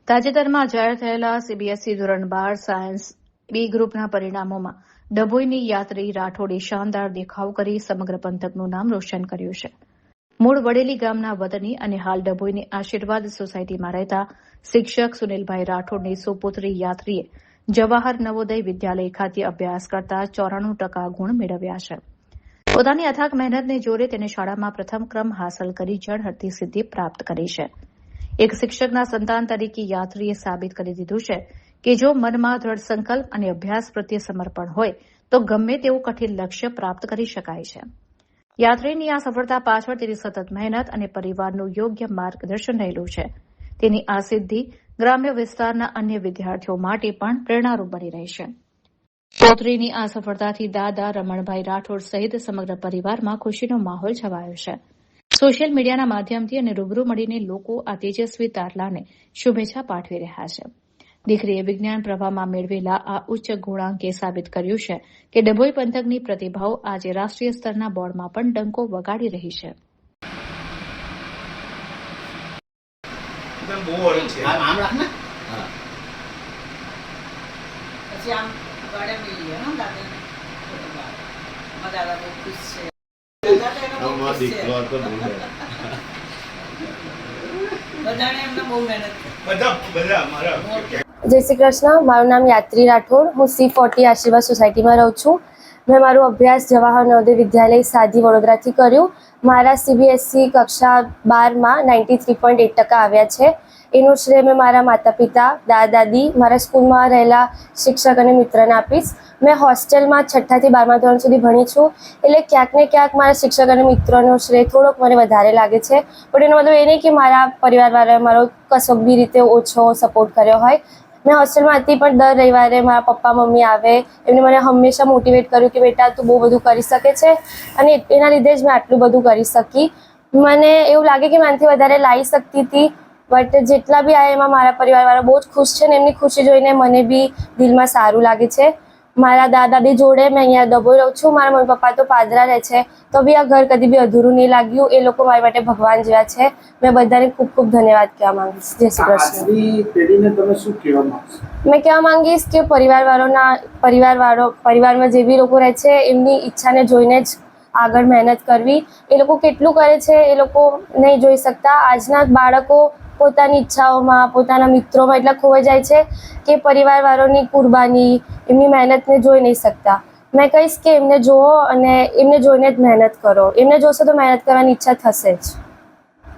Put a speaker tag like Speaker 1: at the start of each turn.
Speaker 1: તાજેતરમાં જાહેર થયેલા સીબીએસઈ ધોરણ 12 સાયન્સ બી ગ્રુપના પરિણામોમાં ડભોઈની યાત્રી રાઠોડે શાનદાર દેખાવ કરી સમગ્ર પંથકનું નામ રોશન કર્યું છે. મૂળ વડેલી ગામના વતની અને હાલ ડભોઈની આશીર્વાદ સોસાયટીમાં રહેતા શિક્ષક સુનિલભાઈ રાઠોડની સુપુત્રી યાત્રીએ જવાહર નવોદય વિદ્યાલય ખાતે અભ્યાસ કરતા 94% ગુણ મેળવ્યા છે. પોતાની અથાગ મહેનતને જોરે તેને શાળામાં પ્રથમ ક્રમ હાંસલ કરી ઝળહળતી સિદ્ધિ પ્રાપ્ત કરી છે. એક શિક્ષકના સંતાન તરીકે યાત્રીએ સાબિત કરી દીધું છે કે જો મનમાં દ્રઢ સંકલ્પ અને અભ્યાસ પ્રત્યે સમર્પણ હોય તો ગમે તેવું કઠિન લક્ષ્ય પ્રાપ્ત કરી શકાય છે. યાત્રીની આ સફળતા પાછળ તેની સતત મહેનત અને પરિવારનું યોગ્ય માર્ગદર્શન રહેલું છે. તેની આ સિદ્ધિ ગ્રામ્ય વિસ્તારના અન્ય વિદ્યાર્થીઓ માટે પણ પ્રેરણારૂપ બની રહી છે. પૌત્રીની આ સફળતાથી દાદા રમણભાઈ રાઠોડ સહિત સમગ્ર પરિવારમાં ખુશીનો માહોલ છવાયો છે. સોશિયલ મીડિયાના માધ્યમથી અને રૂબરૂ મળીને લોકો આ તેજસ્વી તારલાને શુભેચ્છા પાઠવી રહ્યા છે. દીકરીએ વિજ્ઞાન પ્રવાહમાં મેળવેલા આ ઉચ્ચ ગુણાંકે સાબિત કર્યું છે કે ડભોઈ પંથકની પ્રતિભાઓ આજે રાષ્ટ્રીય સ્તરના બોર્ડમાં પણ ડંકો વગાડી રહી છે.
Speaker 2: જય શ્રી કૃષ્ણ. મારું નામ યાત્રી રાઠોડ. હું C40 આશીર્વાદ સોસાયટીમાં રહું છું. મેં મારો અભ્યાસ જવાહર નવોદય વિદ્યાલય સાદી વડોદરાથી કર્યું. મારા CBSE કક્ષા 12માં 93.8% આવ્યા છે. એનું શ્રેય મેં મારા માતા પિતા, દાદા દાદી, મારા સ્કૂલમાં રહેલા શિક્ષક અને મિત્રને આપીશ. મેં હોસ્ટેલમાં 6ઠ્ઠા થી 12મા ધોરણ સુધી ભણી છું, એટલે ક્યાંક ને ક્યાંક મારા શિક્ષક અને મિત્રોનો શ્રેય થોડોક મને વધારે લાગે છે. પણ એનો મતલબ એ નહીં કે મારા પરિવારવાળાએ મારો કશોક બી રીતે ઓછો સપોર્ટ કર્યો હોય. મેં હોસ્ટેલમાં હતી પણ દર રવિવારે મારા પપ્પા મમ્મી આવે, એમને મને હંમેશા મોટિવેટ કર્યું કે બેટા તું બહુ બધું કરી શકે છે, અને એના લીધે જ મેં આટલું બધું કરી શકી. મને એવું લાગે કે મારાથી વધારે લાવી શકતી હતી, બટ જેટલા બી આવે એમાં મારા પરિવારવાળા બહુ જ ખુશ છે, ને એમની ખુશી જોઈને મને બી દિલમાં સારું લાગે છે. મારા દાદા દાદી જોડે મેં અહીંયા ડભોઈ રહું છું. મારા મમ્મી પપ્પા તો પાદરા રહે છે, તો બી આ ઘર કદી બી અધૂરું નહીં લાગ્યું. એ લોકો મારી માટે ભગવાન જેવા છે. મેં બધાને ખૂબ ખૂબ ધન્યવાદ કહેવા માંગીશ. જય શ્રી કૃષ્ણ. મેં કહેવા માંગીશ કે પરિવારમાં જે બી લોકો રહે છે એમની ઈચ્છાને જોઈને જ આગળ મહેનત કરવી. એ લોકો કેટલું કરે છે એ લોકો નહીં જોઈ શકતા. આજના બાળકો પોતાની ઈચ્છાઓમાં, પોતાના મિત્રોમાં એટલા ખોવાઈ જાય છે કે પરિવારવાળાની કુરબાની, એમની મહેનતને જોઈ નહીં શકતા. મેં કહીશ કે એમને જુઓ અને એમને જોઈને જ મહેનત કરો. એમને જોશો તો મહેનત કરવાની ઈચ્છા થશે જ.